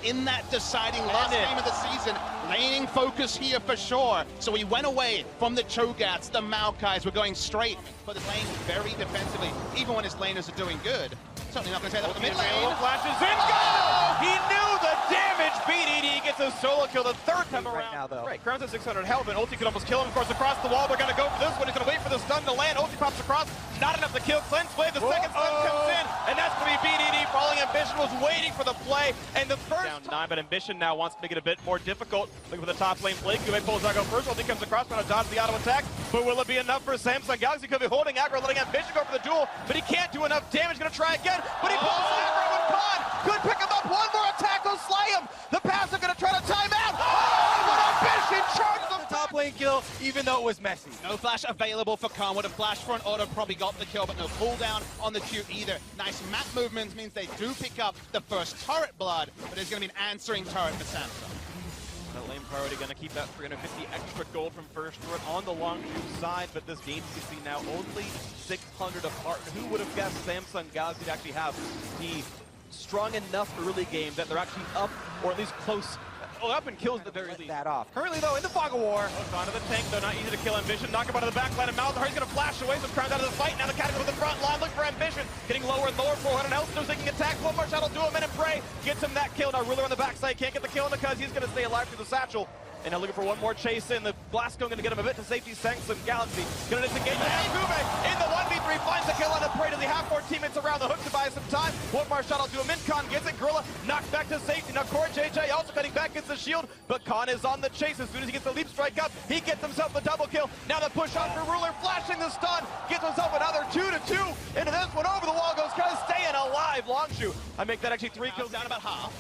in that deciding last game of the season. Laning focus here for sure. So we went away from the Chogats, the Maokais. We're going straight for the lane very defensively, even when his laners are doing good. Certainly not going to say that with the mid lane. Flashes in, go! He knew the damage. BDD gets a solo kill the third time around. Now, though. Right, Crown's at 600 health, and Ulti could almost kill him. Of course, across the wall, they're going to go for this one. He's going to wait for the stun to land. Ulti pops across, not enough to kill. Cleanse Wave, the second stun comes in, and that's going to be BDD. Falling Ambition was waiting for the play, and the first down 9, but Ambition now wants to make it a bit more difficult. Looking for the top lane play. Cube pulls out go first. Ulti comes across, trying to dodge the auto attack, but will it be enough for Samsung Galaxy? Could be holding aggro, letting Ambition go for the duel, but he can't do enough damage. Going to try again, but he pulls aggro with Khan. Could pick him up. One more attack will slay him. The passive going to try to time out. Oh, but Ambition charges the Top lane kill, even though it was messy. No flash available for Khan. Would have flashed for an auto, probably got the kill, but no cooldown on the Q either. Nice map movements means they do pick up the first turret blood, but there's going to be an answering turret for Samsung. The lane priority going to keep that 350 extra gold from first turret on the Longzhu side, but this game you can see now only 600 apart. Who would have guessed Samsung Galaxy to actually have the strong enough early game that they're actually up, or at least close, up and kills the very least. That off. Currently, though, in the fog of war. Onto the tank, though, not easy to kill Ambition. Knock him out of the back line, and Malzahar, he's going to flash away, so Crown's out of the fight. Now the Cataclysm with the front line, look for Ambition. Getting lower and lower, 400 health, still taking attack. One more shot will do him in and pray. Gets him that kill. Now Ruler on the backside, can't get the kill because he's going to stay alive through the satchel. And now looking for one more chase in. The Blasco going to get him a bit to safety. Samsung Galaxy going to disengage. And Kube in the 1v3 finds the kill on a prey. Does he have 4 teammates around the hook to buy some time? One more shot will do him in. Khan gets it. Gorilla knocked back to safety. Now Core JJ also cutting back, gets the shield, but Khan is on the chase. As soon as he gets the leap strike up, he gets himself the double kill. Now the push on for Ruler, flashing the stun, gets himself another 2-2 into this one. Over the wall goes Kuz, staying alive. Longzhu, I make that actually 3 kills. Down about half.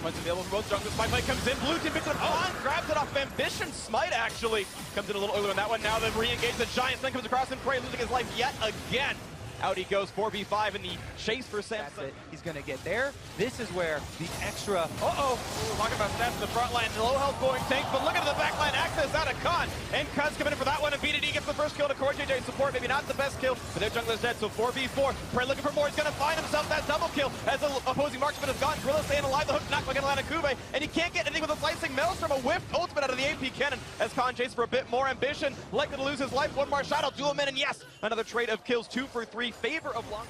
Points available for both junglers. Smite comes in. Blue team picks it up. On, grabs it off Ambition. Smite actually comes in a little earlier on that one. Now they re-engage the Giants. Then comes across and Prey, losing his life yet again. Out he goes, 4v5 in the chase for Samsung. He's going to get there. This is where the extra... Talking about stats in the front line. Low health going tank, but look at the back line access out of Khan. And Kuz coming in for that one, and BDD gets the first kill to Core JJ support. Maybe not the best kill, but their jungler's dead, so 4v4. Prey looking for more. He's going to find himself that double kill as the opposing marksman is gone. Gorilla staying alive. The hook not going to land on Kube, and he can't get anything with a slicing Maelstrom. A whiffed ultimate out of the AP cannon as Khan chases for a bit more Ambition. Likely to lose his life. One more shot. I'll do him in, and yes, another trade of kills. 2 for 3. Favor of Long.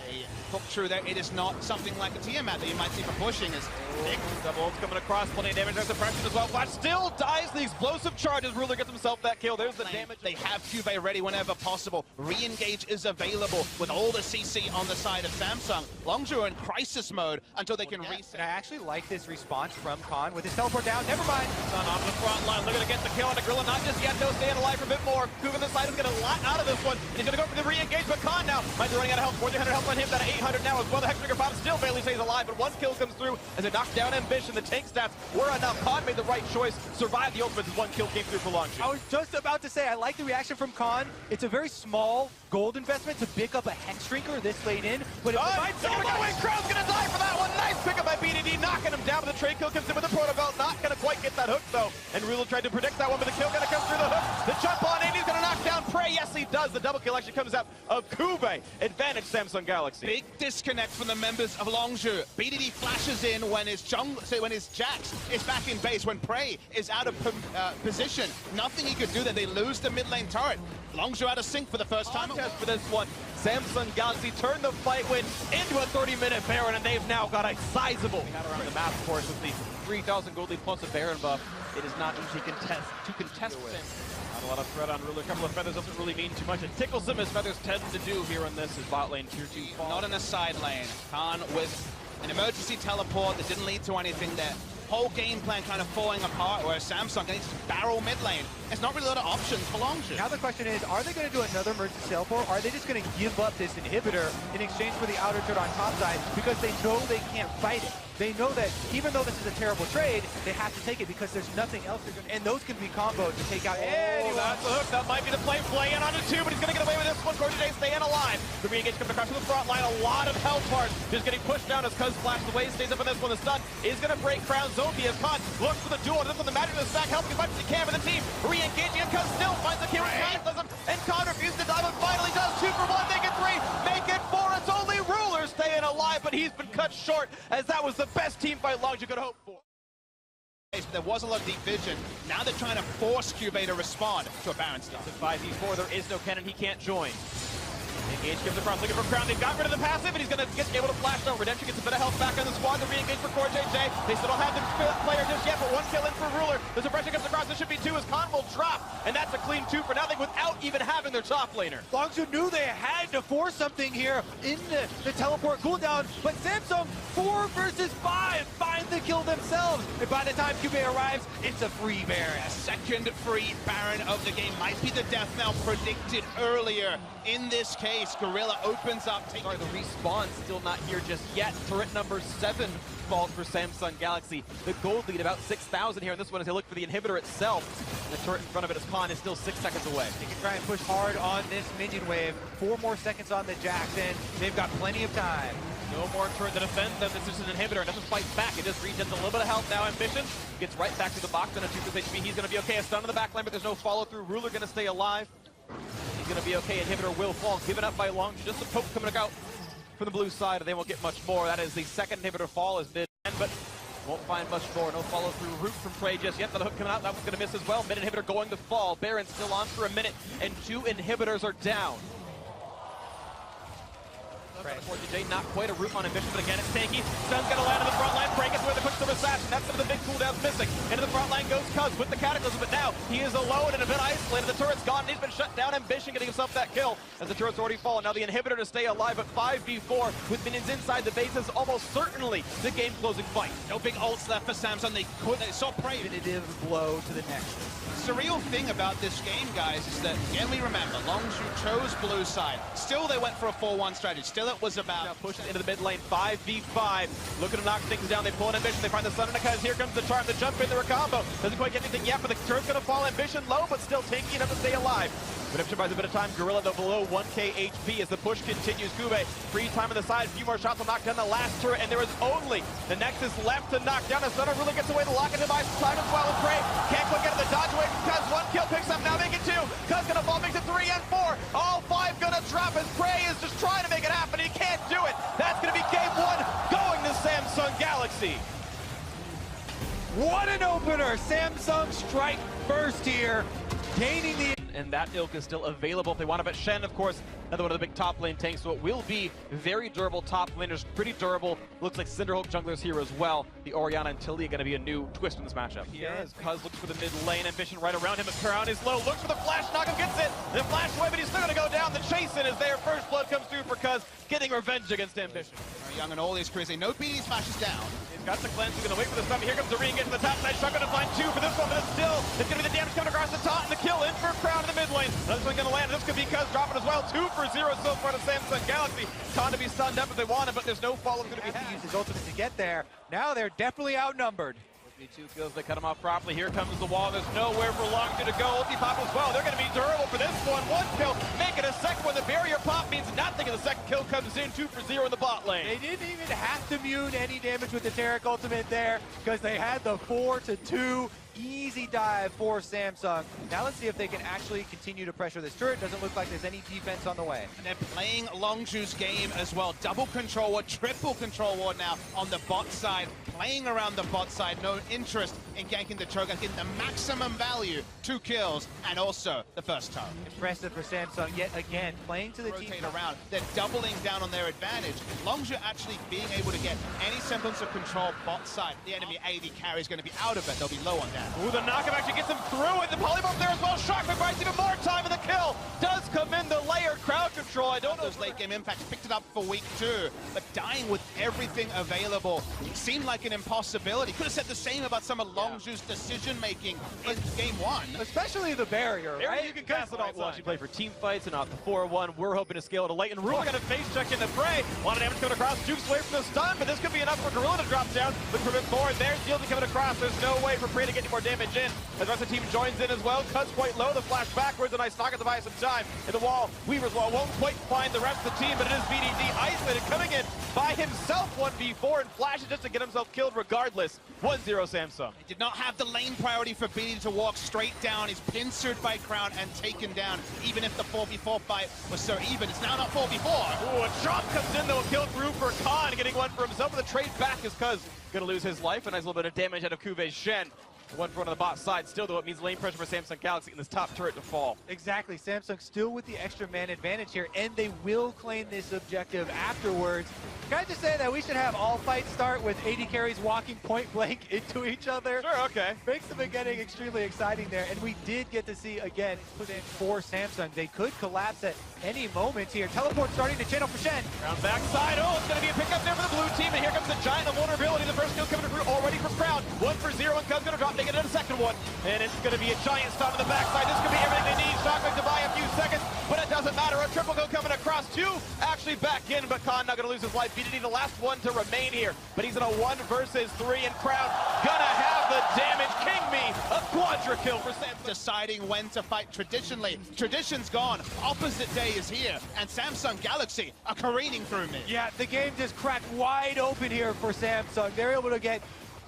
Hook true there. It is not something like a Tiamat that you might see for pushing. As big double ults coming across, plenty of damage. There's suppression as well. Flash still dies the explosive charges. Ruler gets himself that kill. There's the damage. They have Cube ready whenever possible. Re-engage is available with all the CC on the side of Samsung. Longzhu are in crisis mode until they can reset. And I actually like this response from Khan with his teleport down. Never mind. Sun on the front line. Looking to get the kill on the Gorilla. Not just yet, though. Staying alive for a bit more. Kube on the side is going to lot out of this one. He's going to go for the re-engage, but Khan now might be running out of health. 400 health on him. Down to 800 now as well. The Hextrigger pop still barely stays alive, but one kill comes through as it knocks down Ambition. The tank stats were enough. Khan made the right choice. Survived the ultimate as one kill came through for Longzhu. I was just about to say, I like the reaction from Khan. It's a very small gold investment to pick up a Hextrigger this late in, but it provides so away. Crowd's going to die for that one. Nice pickup by BDD, knocking him down, but the trade kill comes in with the protocol. Not going to quite get that hook, though. And Ruler tried to predict that one, but the kill going to come through the hook. The jump on AD's going to knock down Prey. Yes, he does. The double kill actually comes out of Kube. Advantage Samsung Galaxy. Big disconnect from the members of Longzhu. BDD flashes in when his Jax is back in base, when Prey is out of position. Nothing he could do there. They lose the mid lane turret. Longzhu out of sync for the first time. Contest for this one. Samsung Galaxy turned the fight win into a 30-minute Baron, and they've now got a sizable around the map, of course, with the 3,000 gold lead plus a Baron buff. It is not easy to contest them. Not a lot of threat on Ruler. A couple of feathers doesn't really mean too much. It tickles him as feathers tend to do here on this. His bot lane tier 2. Not in a side lane. Khan with an emergency teleport that didn't lead to anything there. Whole game plan kind of falling apart, whereas Samsung needs to barrel mid lane. There's not really a lot of options for Longzhu. Now the question is, are they going to do another emergency teleport, or are they just going to give up this inhibitor in exchange for the outer turret on top side because they know they can't fight it? They know that even though this is a terrible trade, they have to take it because there's nothing else they're going to... And those can be comboed to take out anyone. That's the hook. That might be the play. Playing on it too, but he's going to get away with this one. Core JJ staying alive. The re-engage comes across to the front line. A lot of health bars just getting pushed down as Kuz flashes away. Stays up on this one. The stun is going to break Crown Zombie as Khan looks for the duel. This one, the magic of the stack, helping as much as he can for the team. Re-engaging and Kuz still finds the kill. And Khan refuses to die, but finally does. 2 for 1, make it 3, make it 4. It's only Ruler staying alive, but he's been cut short as that was the best team fight Longzhu could hope for. There was a lot of deep vision. Now they're trying to force Cube to respond to a Baron start. It's a 5v4. There is no cannon. He can't join. Engage comes across, looking for Crown. They've got rid of the passive, and he's going to get able to flash down. Redemption gets a bit of health back on the squad. The re-engage for Core JJ. They still don't have the player just yet, but one kill in for Ruler. The suppression comes across. There should be two as Khan will drop, and that's a clean 2 for nothing without even having their top laner. Longzhu knew they had to force something here in the teleport cooldown, but Samsung 4 versus 5 find the kill themselves. And by the time Cube arrives, it's a free Baron. A second free Baron of the game might be the death knell predicted earlier. In this case, Gorilla opens up. Sorry, the respawn still not here just yet. Turret number 7 falls for Samsung Galaxy. The gold lead about 6,000 here, and this one as they look for the inhibitor itself. And the turret in front of it as Khan is still 6 seconds away. They can try and push hard on this minion wave. 4 more seconds on the Jackson. They've got plenty of time. No more turret to defend them. This is an inhibitor. It doesn't fight back. It just regens a little bit of health now. Ambition gets right back to the box on a 2 HP. He's going to be okay. A stun in the back line, but there's no follow through. Ruler going to stay alive. He's going to be okay. Inhibitor will fall. Given up by Long. Just a poke coming out from the blue side, and they won't get much more. That is the second inhibitor fall as mid, but won't find much more. No follow through route from Prey just yet. The hook coming out. That one's going to miss as well. Mid inhibitor going to fall. Baron's still on for a minute, and 2 inhibitors are down. Not quite a root on Ambition, but again, it's tanky. Stun's gonna land on the front line. Prey gets away with the quick silver assassin. That's some of the big cooldowns missing. Into the front line goes Cuz with the Cataclysm, but now he is alone and a bit isolated. The turret's gone, and he's been shut down. Ambition getting himself that kill as the turret's already fallen. Now the inhibitor to stay alive, but 5v4 with minions inside the base is almost certainly the game-closing fight. No big ults left for Samsung. They saw Prey. Definitive blow to the next. Surreal thing about this game, guys, is that, again, we remember, Longzhu chose blue side. Still, they went for a 4-1 strategy. Still, it was about... Now pushed into the mid lane, 5v5. Looking to knock things down. They pull an Ambition. They find the Sun and Cuz. Here comes the charm. The jump in, the combo. Doesn't quite get anything yet, but the turn's going to fall. Ambition low, but still tanky enough to stay alive. Redemption buys a bit of time. Gorilla, though, below 1k HP as the push continues. Kube, free time on the side. A few more shots will knock down the last turret, and there is only the Nexus left to knock down. As Stunner really gets away. The lock-in device time as well as Prey. Can't quite get the dodge away from Cuz. 1 kill picks up, now make it 2. Cuz gonna fall, makes it 3 and 4. All 5 gonna drop as Prey is just trying to make it happen. He can't do it. That's gonna be game 1 going to Samsung Galaxy. What an opener! Samsung strike first here, gaining the... And that ilk is still available if they want to. But Shen, of course, another one of the big top lane tanks, so it will be very durable top laners, pretty durable. Looks like Cinderhulk junglers here as well. The Orianna and Tilly are going to be a new twist in this matchup. Here as Cuz looks for the mid lane. Ambition right around him, but Crown is low. Looks for the flash, Knockham gets it. The flash away, but he's still going to go down. The chase in is there. First blood comes through for Cuz, getting revenge against Ambition. Young and all these crazy. No BD smashes down. He's got the cleanse. He's going to wait for the stun. Here comes the re-engage to the top side. Shotgun to find 2 for this one, but it's still, it's going to be the damage coming across the top, and the kill in for Crown in the mid lane. Another one going to land. This could be Cuz dropping as well. 2 for 0 so far to Samsung Galaxy. Khan to be stunned up if they want it, but there's no follow going to be Have to had. use his ultimate to get there. Now they're definitely outnumbered. 2 kills, they cut him off properly. Here comes the wall. There's nowhere for Longzhu to go. Ulti pop as well. They're going to be durable for this one. 1 kill, make it a second one. The barrier pop means nothing, and the second kill comes in. 2 for 0 in the bot lane. They didn't even have to mute any damage with the Taric ultimate there because they had the 4-2 easy dive for Samsung. Now let's see if they can actually continue to pressure this turret. Doesn't look like there's any defense on the way. And they're playing Longzhu's game as well. Double control ward, triple control ward now on the bot side. Playing around the bot side, no interest in ganking the Cho'Gath, getting the maximum value, 2 kills, and also the first turret. Impressive for Samsung yet again, playing to the team. Rotate around. They're doubling down on their advantage. Longzhu actually being able to get any semblance of control bot side. The enemy AD carry is going to be out of it. They'll be low on that. Ooh, the knockup actually gets him through it. The polybomb there as well. Shockman buys even more time, and the kill does come in. The layer crowd control. I don't know. Those late game impacts picked it up for week 2, but dying with everything available seemed like an impossibility. Could have said the same about some of Longzhu's decision making in game 1. Especially the barrier, right? You can cast it all once. You play for team fights and not the 4-1. We're hoping to scale to late. And Ruler got a face check in the Prey. A lot of damage coming across. Jukes away from the stun, but this could be enough for Gorilla to drop down. Look for a bit forward. There's Shield coming across. There's no way for Prey to get any more damage in. As the rest of the team joins in as well. Cuz quite low. The flash backwards. A nice knock-out to buy some time. In the wall. Weaver's wall won't quite find the rest of the team, but it is BDD isolated coming in by himself 1v4 and flashes just to get himself killed regardless. 1-0 Samsung. He did not have the lane priority for BD to walk straight down. He's pincered by Crown and taken down, even if the 4v4 fight was so even. It's now not 4v4. Ooh, a drop comes in though, a kill through for Khan, getting one for himself, with a trade back as Cuz gonna lose his life. A nice little bit of damage out of Kuve's Shen. 1 for 1 on the bot side. Still, though, it means lane pressure for Samsung Galaxy in this top turret to fall. Exactly. Samsung still with the extra man advantage here, and they will claim this objective afterwards. Can I just say that we should have all fights start with AD carries walking point blank into each other? Sure, okay. Makes the beginning extremely exciting there, and we did get to see, again, put in for Samsung. They could collapse at any moment here. Teleport starting to channel for Shen. Round backside. Oh, it's going to be a pickup there for the blue team, and here comes the Giant, the vulnerability. The first kill coming through already from Crown. 1 for 0, and Cub's going to drop, taking it to the second one. And it's going to be a Giant stop on the backside. This could be everything they need. Shotgun to buy a few seconds, but it doesn't matter. A triple kill coming across. 2 actually back in, but Khan not going to lose his life. BDD the last one to remain here, but he's in a 1 versus 3, and Crown gonna have the damage. King me, a quadra kill for Samsung. Deciding when to fight traditionally. Tradition's gone, opposite day is here, and Samsung Galaxy are careening through mid. Yeah, the game just cracked wide open here for Samsung. They're able to get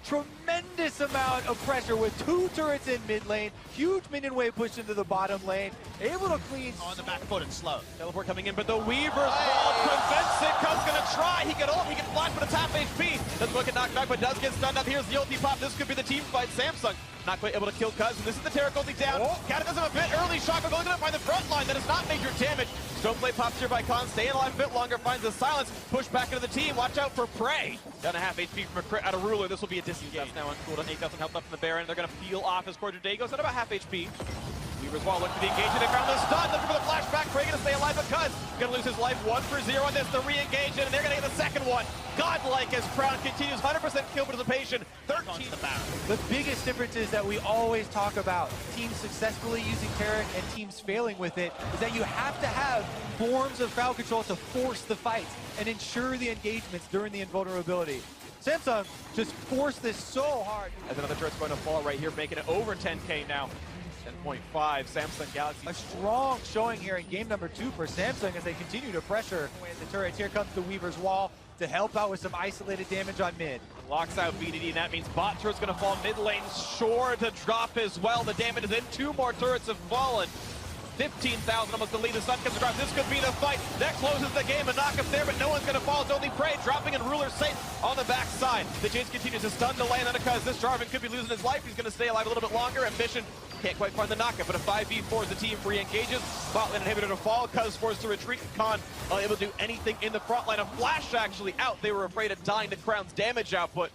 tremendous amount of pressure with 2 turrets in mid lane, huge minion wave pushed into the bottom lane, able to clean On the back foot and slow. Teleport coming in, but the Weaver's wall prevents it. Cub's gonna try. He can ult, he can flash, but it's half HP. Doesn't look at knocked back, but does get stunned up. Here's the ulti pop. This could be the team fight. Samsung not quite able to kill Cuz, and this is the Terra ulti down. Cataclysm a bit early. Shotgun going to find the front line. That is not major damage. Stoneblade pops here by Khan, staying alive a bit longer, finds the silence, push back into the team. Watch out for Prey. Down a half HP from a crit out of Ruler. This will be a disengage. That's now on cooldown. 8,000 health left in the Baron. They're going to peel off his Quarter Day. Goes at about half HP. Weaver's wall looking for the engagement. They found the stun. Looking for the flashback. Prey going to stay alive because going to lose his life. 1 for 0 on this. The re-engage and they're going to get the second one. Godlike as Crown continues 100% kill participation. 13 the Baron. The biggest differences that we always talk about, teams successfully using Terra and teams failing with it, is that you have to have forms of crowd control to force the fights and ensure the engagements during the invulnerability. Samsung just forced this so hard. As another turret's going to fall right here, making it over 10k now. 10.5, Samsung Galaxy. A strong showing here in game number 2 for Samsung as they continue to pressure away at the turrets. Here comes the Weaver's wall to help out with some isolated damage on mid. Locks out BDD, and that means bot turret's going to fall mid lane, sure to drop as well. The damage is in. 2 more turrets have fallen. 15,000 almost to lead. The sun comes across. This could be the fight. That closes the game. A knock up there, but no one's going to fall. It's only Prey dropping and Ruler safe on the backside. The chase continues to stun the lane because this Jarvan could be losing his life. He's going to stay alive a little bit longer. Ambition can't quite find the knockup, but a 5v4 as the team re-engages. Bot lane inhibitor to fall. Cuz forced to retreat. Khan unable to do anything in the front line. A flash actually out. They were afraid of dying to Crown's damage output.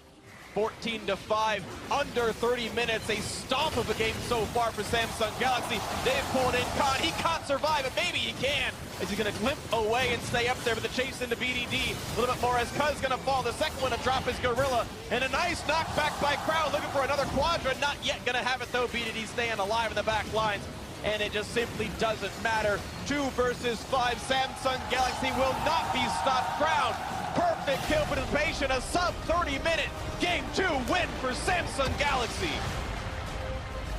14-5, under 30 minutes. A stomp of a game so far for Samsung Galaxy. They've pulled in Khan. He can't survive, but maybe he can. Is he going to limp away and stay up there with the chase into BDD? A little bit more as Cuz going to fall. The second one to drop is Gorilla. And a nice knockback by Crown, looking for another quadra. Not yet going to have it though. BDD staying alive in the back lines. And it just simply doesn't matter. 2 versus 5. Samsung Galaxy will not be stopped. Crown, perfect kill participation. A sub 30-minute game 2 win for Samsung Galaxy.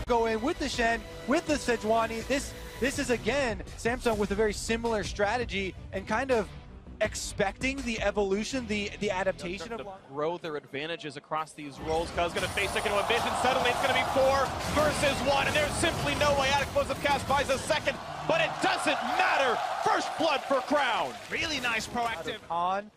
Go in with the Shen, with the Sejuani. This is again Samsung with a very similar strategy and kind of expecting the evolution, the adaptation of grow their advantages across these roles. Cuz going to face second to Ambition. Suddenly it's going to be 4 versus 1, and there's simply no way out. Explosive cast buys a second, but it doesn't matter. First blood for Crown. Really nice proactive. On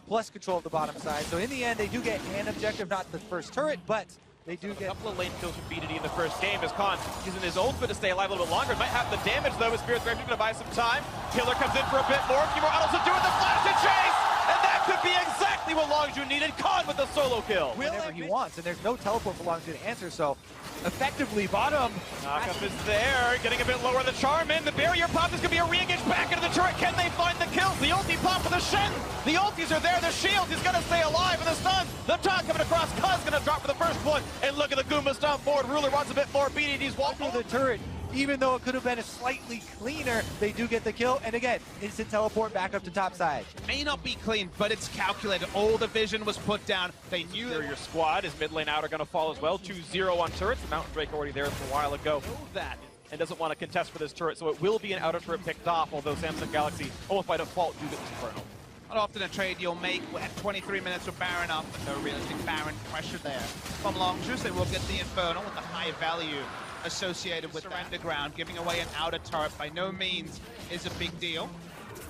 plus control of the bottom side. So in the end, they do get an objective, not the first turret, but they do get a couple of lane kills from BDD in the first game as Khan using his ultimate to stay alive a little bit longer. Might have the damage though, with Spirit's Refuge going to buy some time. Killer comes in for a bit more. A few more autos to do it. The flash and chase! And that could be exactly what Longzhu needed. Khan with the solo kill. Whenever he wants, and there's no teleport for Longzhu to answer, so effectively bottom. Knockup is there, getting a bit lower on the Charmin. The barrier pop is going to be a re-engage back into the turret. Can they find the kills? The ulti pop for the Shen. The ultis are there, the shield, he's going to stay alive, and the stun. The taunt coming across, Cuz going to drop for the first one. And look at the Goomba stomp forward. Ruler wants a bit more. BDD's wall through the turret. Even though it could have been a slightly cleaner, they do get the kill. And again, instant teleport back up to top side. May not be clean, but it's calculated. All the vision was put down. They knew that your squad is mid lane out are going to fall as well. 2-0 on turrets. The Mountain Drake already there from a while ago. Know that and doesn't want to contest for this turret, so it will be an outer turret picked off, although Samsung Galaxy almost by default do get this Inferno. Not often a trade you'll make at 23 minutes with Baron up, but no realistic Baron pressure there. From Longzhu, they will get the Infernal with the high value associated with Surrender Ground. Giving away an outer turret by no means is a big deal.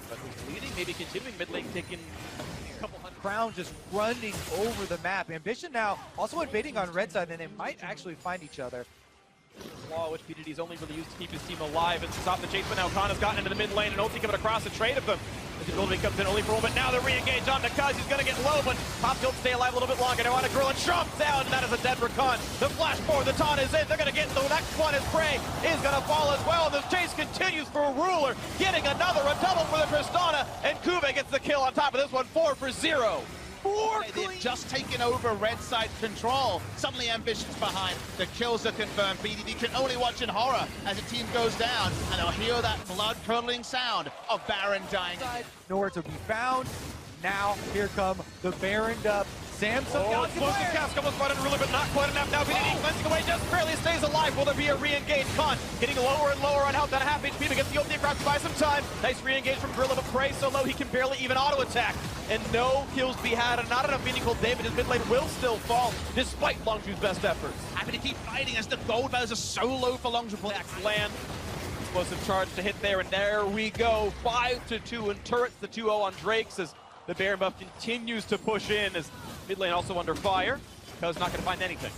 But who's leading? Maybe continuing mid lane taking couple hundred. Crown just running over the map. Ambition now also invading on red side, and they might actually find each other. Flaw, which BDD's only really used to keep his team alive and stop the chase, but now Khan has gotten into the mid lane and ulti coming across a trade of them. As the ability comes in only for a moment, now they're re-engaged on Kaz. He's gonna get low, but Popfield stay alive a little bit longer. They want to grill and chomp down, and that is a dead Rakan. The flash forward, the taunt is in. They're gonna get the next one as Prey is gonna fall as well. The chase continues for Ruler, getting a double for the Tristana, and Kube gets the kill on top of this one, 4 for 0. They've just taken over red side control. Suddenly Ambition's behind. The kills are confirmed. BDD can only watch in horror as the team goes down, and they'll hear that blood-curdling sound of Baron dying. Nowhere to be found. Now, here come the Baroned up Samsung. Explosive cast almost brought in Ruler, but not quite enough. Now BDD cleansing away, just barely stays alive. Will there be a re-engage? Khan getting lower and lower on health, at half HP, but gets the ulti across to buy some time. Nice re-engage from Gorilla, but Prey so low he can barely even auto-attack. And no kills to be had, and not enough meaningful damage. His mid lane will still fall, despite Longzhu's best efforts. Happy to keep fighting as the gold values are so low for Longzhu. Land. Explosive charge to hit there, and there we go. 5-2 and turrets, the 2-0 on Drakes as the Baron buff continues to push in as mid lane also under fire. Cuz not going to find anything.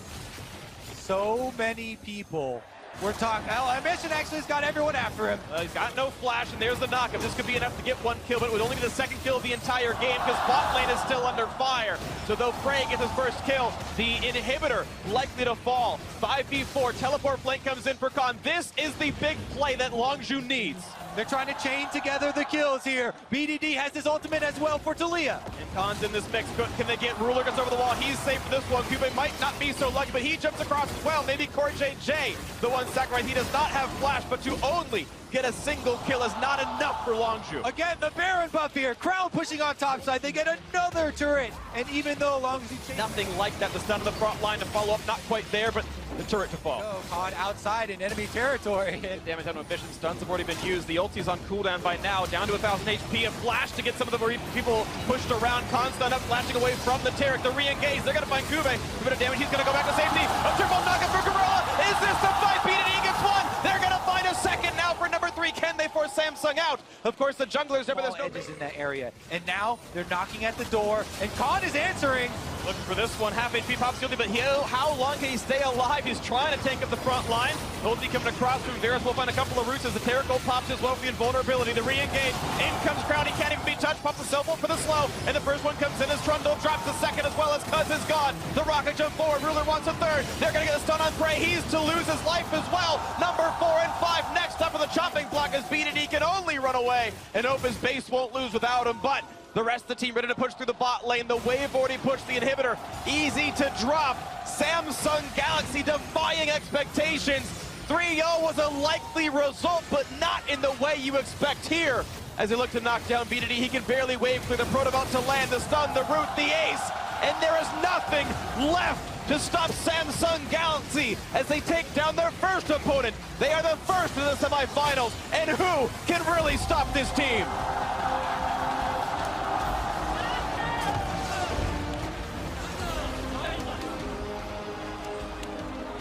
So many people. We're talking. Ambition actually has got everyone after him. He's got no flash, and there's the knockup. This could be enough to get one kill, but it would only be the second kill of the entire game because bot lane is still under fire. So though Prey gets his first kill, the inhibitor likely to fall. 5v4, teleport flank comes in for Khan. This is the big play that Longzhu needs. They're trying to chain together the kills here. BDD has his ultimate as well for Talia. And Khan's in this mix. Can they get Ruler? Gets over the wall. He's safe for this one. Kube might not be so lucky, but he jumps across as well. Maybe Core JJ, the one sacrifice. He does not have flash, but to only get a single kill is not enough for Longzhu. Again, the Baron buff here. Crown pushing on top side. They get another turret. And even though Longzhu... Nothing like that. The stun on the front line to follow up. Not quite there, but the turret to fall. Khan outside in enemy territory. Damage on Ambition. Stuns have already been used. The ulti's on cooldown by now. Down to 1,000 HP. A flash to get some of the people pushed around. Khan stun up, flashing away from the turret. The re-engage. They're going to find Kube. A bit of damage. He's going to go back to safety. A triple knockup for Gorilla. Is this the fight? BDD gets one. They're going to find a second now for number 3. Can they force Samsung out? Of course, the junglers there, but there's no edges in that area. And now they're knocking at the door, and Khan is answering. Looking for this one, half HP Pop's guilty, but how long can he stay alive? He's trying to tank up the front line. Ulti coming across from Varus. We'll find a couple of routes as the Terror Gold pops as well for the invulnerability. The re-engage. In comes Crown. He can't even be touched. Pops the cell phone for the slow. And the first one comes in as Trundle drops the second as well as Cuz is gone. The rocket jump forward. Ruler wants a third. They're going to get a stun on Prey. He's to lose his life as well. Number 4 and 5 next up for the chopping block as BDD can only run away. And hope his base won't lose without him, but the rest of the team ready to push through the bot lane. The wave already pushed the inhibitor. Easy to drop. Samsung Galaxy defying expectations. 3-0 was a likely result, but not in the way you expect here. As they look to knock down BDD, he can barely wave through the Protobout to land. The stun, the root, the ace. And there is nothing left to stop Samsung Galaxy as they take down their first opponent. They are the first in the semifinals. And who can really stop this team?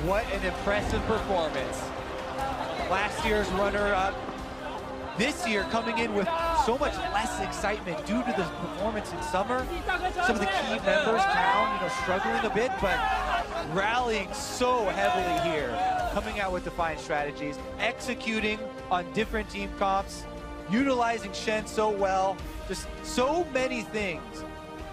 What an impressive performance. Last year's runner-up. This year coming in with so much less excitement due to the performance in summer. Some of the key members, Crown, struggling a bit, but rallying so heavily here. Coming out with defined strategies, executing on different team comps, utilizing Shen so well. Just so many things.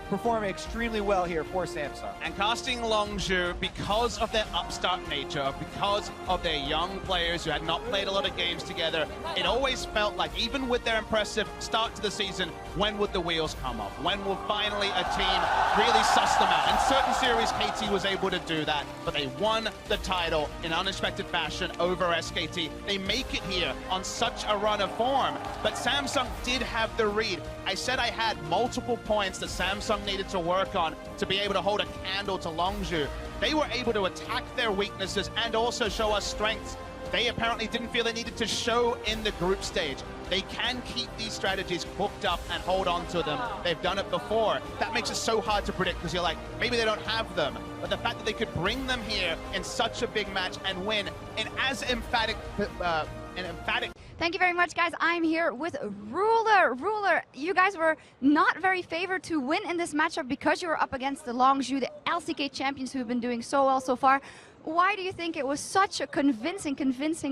Performing extremely well here for Samsung. And casting Longzhu, because of their upstart nature, because of their young players who had not played a lot of games together, it always felt like, even with their impressive start to the season, when would the wheels come off? When will finally a team really suss them out? In certain series, KT was able to do that, but they won the title in unexpected fashion over SKT. They make it here on such a run of form, but Samsung did have the read. I said I had multiple points that Samsung needed to work on to be able to hold a candle to Longzhu. They were able to attack their weaknesses and also show us strengths they apparently didn't feel they needed to show in the group stage. They can keep these strategies hooked up and hold on to them. They've done it before. That makes it so hard to predict because you're like, maybe they don't have them. But the fact that they could bring them here in such a big match and win in as emphatic and emphatic. Thank you very much, guys. I'm here with Ruler. Ruler, you guys were not very favored to win in this matchup because you were up against the Longzhu, the LCK champions who have been doing so well so far. Why do you think it was such a convincing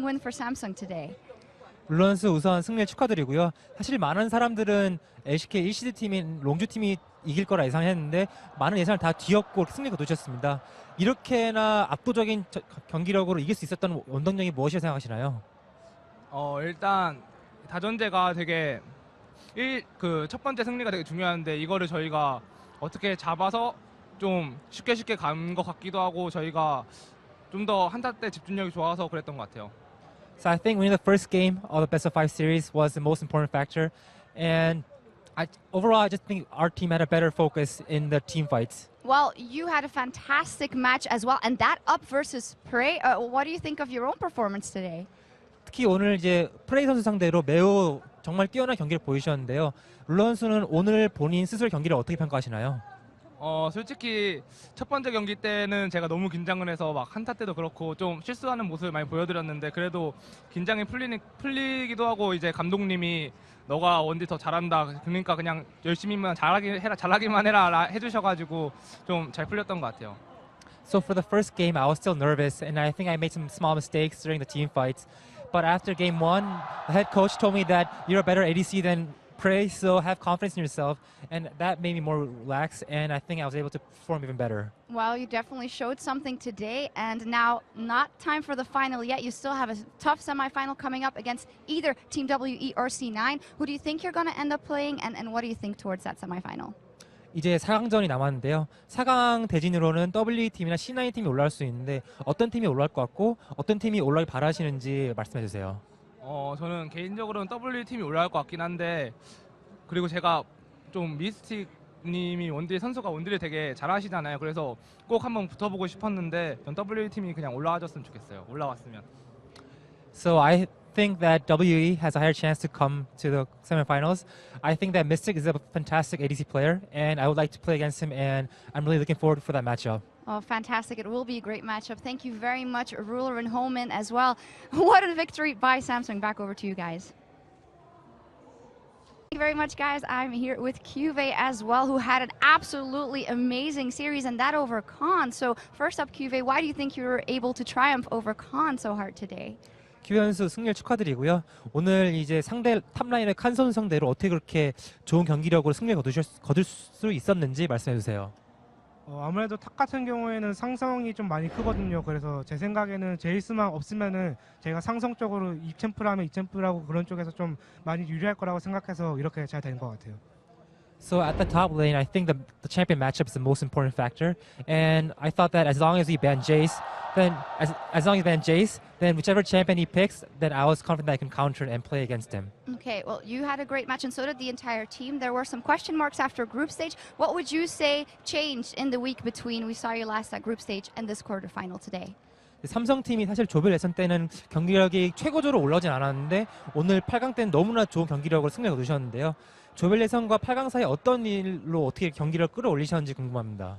win for Samsung today? 룰러 선수 우선 승리를 축하드리고요. 사실 많은 사람들은 LCK 1시드 팀인 롱주 팀이 이길 거라 예상했는데 많은 예상을 다 뒤엎고 승리를 거두셨습니다. 이렇게나 압도적인 경기력으로 이길 수 있었던 원동력이 무엇이라고 생각하시나요? 일단 다전제가 되게 첫 번째 승리가 되게 중요한데 이거를 저희가 어떻게 잡아서 좀 쉽게 간 것 같기도 하고 저희가 좀 더 한타 때 집중력이 좋아서 그랬던 것 같아요. So I think winning the first game of the best of 5 series was the most important factor, and overall I just think our team had a better focus in the team fights. Well, you had a fantastic match as well, and that up versus Prey. What do you think of your own performance today? 특히 오늘 이제 프레이 선수 상대로 매우 정말 뛰어난 경기를 보여주셨는데요. 룰러 선수는 오늘 본인 스스로 경기를 어떻게 평가하시나요? 솔직히 첫 번째 경기 때는 제가 너무 긴장을 해서 막 한타 때도 그렇고 좀 실수하는 모습을 많이 보여드렸는데 그래도 긴장이 풀리기도 하고 이제 감독님이 너가 원딜 더 잘한다 그러니까 그냥 열심히만 잘하기만 해라 해주셔가지고 좀 잘 풀렸던 것 같아요. So for the first game, I was still nervous, and I think I made some small mistakes during the team fights. But after game 1, the head coach told me that you're a better ADC than Prey, so have confidence in yourself, and that made me more relaxed, and I think I was able to perform even better. Well, you definitely showed something today, and now not time for the final yet. You still have a tough semifinal coming up against either Team WE or C9. Who do you think you're going to end up playing, and what do you think towards that semifinal? 이제 4강전이 남았는데요. 4강 대진으로는 WT팀이나 C9팀이 올라올 수 있는데 어떤 팀이 올라올 것 같고 어떤 팀이 올라오길 바라시는지 말씀해 주세요. 저는 개인적으로는 W팀이 올라갈 것 같긴 한데 그리고 제가 좀 미스틱님이 선수가 원딜을 되게 잘하시잖아요. 그래서 꼭 한번 붙어보고 싶었는데 전 W팀이 그냥 올라와줬으면 좋겠어요. 올라왔으면. So I think that WE has a higher chance to come to the semifinals. I think that Mystic is a fantastic ADC player, and I would like to play against him, and I'm really looking forward for that matchup. Oh, fantastic. It will be a great matchup. Thank you very much, Ruler and Holman as well. What a victory by Samsung. Back over to you guys. Thank you very much, guys. I'm here with Cuvée as well, who had an absolutely amazing series, and that over Khan. So first up, Cuvée, why do you think you were able to triumph over Khan so hard today? 큐베 선수 승리를 축하드리고요. 오늘 이제 상대 탑라인의 칸 선수 상대로 어떻게 그렇게 좋은 경기력으로 승리를 거둘 수 있었는지 말씀해 주세요. 아무래도 탑 같은 경우에는 상성이 좀 많이 크거든요. 그래서 제 생각에는 제이스만 없으면은 제가 상성적으로 2챔프라면 2챔프라고 그런 쪽에서 좀 많이 유리할 거라고 생각해서 이렇게 잘 된 것 같아요. So at the top lane, I think the champion matchup is the most important factor, and I thought that as long as we ban Jace, then as long as we ban Jace, then whichever champion he picks, then I was confident that I can counter and play against him. Okay, well, you had a great match, and so did the entire team. There were some question marks after group stage. What would you say changed in the week between we saw you last at group stage and this quarterfinal today? 삼성팀이 사실 조별 예선 때는 경기력이 최고조로 올라오진 않았는데 오늘 8강 때는 너무나 좋은 경기력으로 승리를 거두셨는데요. 조별 예선과 8강 사이 어떤 일로 어떻게 경기를 끌어올리셨는지 궁금합니다.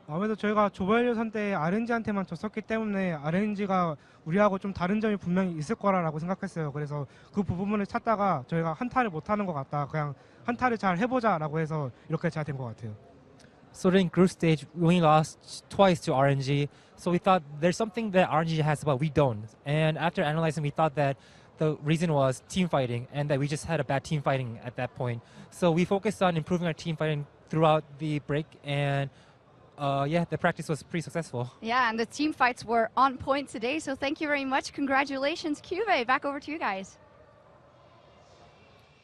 아무래도 저희가 조별 예선 때 RNG한테만 졌었기 때문에 RNG가 우리하고 좀 다른 점이 분명히 있을 거라고 생각했어요. 그래서 그 부분을 찾다가 저희가 한타를 못하는 것 같다. 그냥 한타를 잘 해보자라고 해서 이렇게 잘 된 것 같아요. So in group stage, we only lost twice to RNG. So we thought there's something that RNG has but we don't. And after analyzing, we thought that the reason was team fighting and that we just had a bad team fighting at that point. So we focused on improving our team fighting throughout the break, and the practice was pretty successful. Yeah, and the team fights were on point today, so thank you very much. Congratulations, Cuvée. Back over to you guys.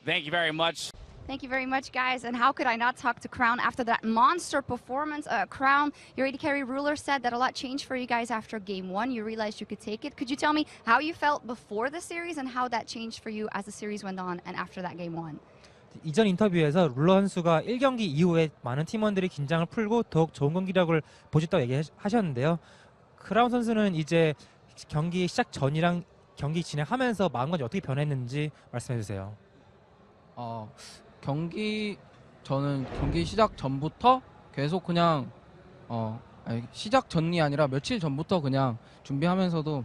Thank you very much. Thank you very much, guys. And how could I not talk to Crown after that monster performance? Crown, your AD carry Ruler said that a lot changed for you guys after game 1. You realized you could take it. Could you tell me how you felt before the series and how that changed for you as the series went on and after that game 1? 이전 인터뷰에서 룰러 선수가 1경기 이후에 많은 팀원들이 긴장을 풀고 더욱 좋은 경기력을 보여줬다고 얘기하셨는데요. 크라운 선수는 이제 경기 시작 전이랑 경기 진행하면서 마음가짐이 어떻게 변했는지 말씀해 주세요. 저는 경기 시작 전부터 계속 그냥 시작 전이 아니라 며칠 전부터 그냥 준비하면서도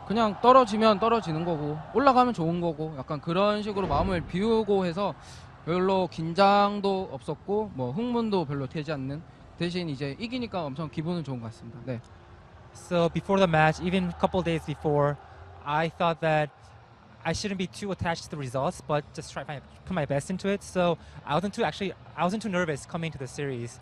그냥 떨어지면 떨어지는 거고 올라가면 좋은 거고 약간 그런 식으로 마음을 비우고 해서 별로 긴장도 없었고 뭐 흥분도 별로 되지 않는 대신 이제 이기니까 엄청 기분은 좋은 것 같습니다. 네. So before the match, even a couple days before, I thought that I shouldn't be too attached to the results, but just put my best into it. So I wasn't too nervous coming to the series.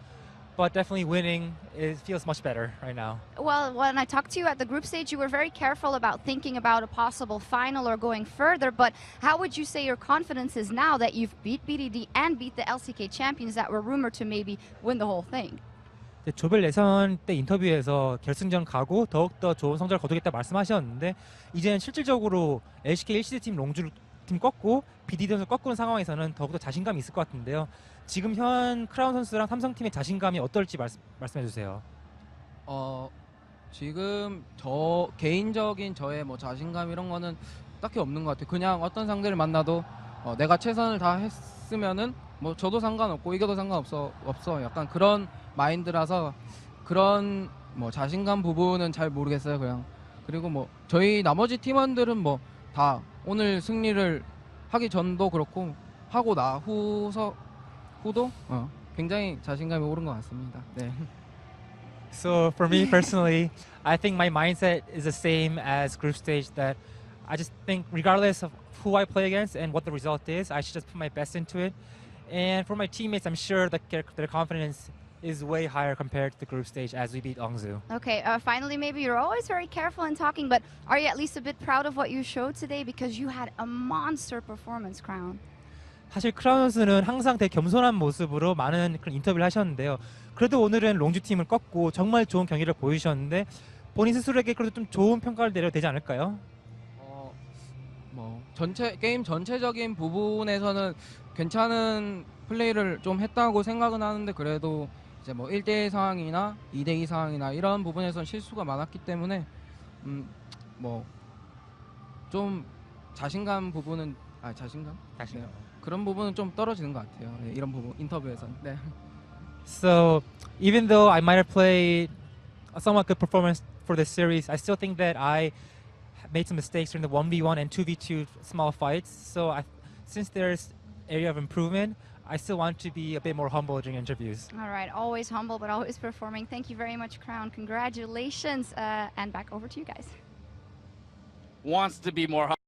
But definitely winning, it feels much better right now. Well, when I talked to you at the group stage, you were very careful about thinking about a possible final or going further. But how would you say your confidence is now that you've beat BDD and beat the LCK champions that were rumored to maybe win the whole thing? 조별 예선 때 인터뷰에서 결승전 가고 더욱더 좋은 성적을 거두겠다 말씀하셨는데 이제는 실질적으로 LCK 1시드 팀 롱주 팀 꺾고 BDD에서 꺾은 상황에서는 더욱더 자신감이 있을 것 같은데요. 지금 현 크라운 선수랑 삼성팀의 자신감이 어떨지 말씀해 주세요. 지금 저 개인적인 저의 뭐 자신감 이런 거는 딱히 없는 것 같아요. 그냥 어떤 상대를 만나도 내가 최선을 다 했으면은 뭐 저도 상관없고 이겨도 상관없어 약간 그런 마인드라서 그런 뭐 자신감 부분은 잘 모르겠어요. 그냥 그리고 뭐 저희 나머지 팀원들은 뭐 다 오늘 승리를 하기 전도 그렇고 하고 나 후도 굉장히 자신감이 오른 것 같습니다. 네. So for me personally, I think my mindset is the same as group stage. That I just think regardless of who I play against and what the result is, I should just put my best into it. And for my teammates, I'm sure that their confidence is way higher compared to the group stage as we beat Ongzu. Okay, finally, maybe you're always very careful in talking, but are you at least a bit proud of what you showed today? Because you had a monster performance, Crown. 사실 크라운 선수는 항상 되게 겸손한 모습으로 많은 그런 인터뷰를 하셨는데요. 그래도 오늘은 롱주 팀을 꺾고 정말 좋은 경기를 보여주셨는데 본인 스스로에게 그래도 좀 좋은 평가를 내려도 되지 않을까요? 뭐 게임 전체적인 부분에서는 괜찮은 플레이를 좀 했다고 생각은 하는데 그래도 이제 뭐 1대1 상황이나 2대2 상황이나 이런 부분에서는 실수가 많았기 때문에 뭐 좀 자신감 부분은 자신감? 네. 그런 부분은 좀 떨어지는 것 같아요. 네, 이런 부분 인터뷰에서는. 네. So even though I might have played a somewhat good performance for this series, I still think that I made some mistakes during the 1v1 and 2v2 small fights. So since there's area of improvement, I still want to be a bit more humble during interviews. All right, always humble, but always performing. Thank you very much, Crown. Congratulations, and back over to you guys. Wants to be more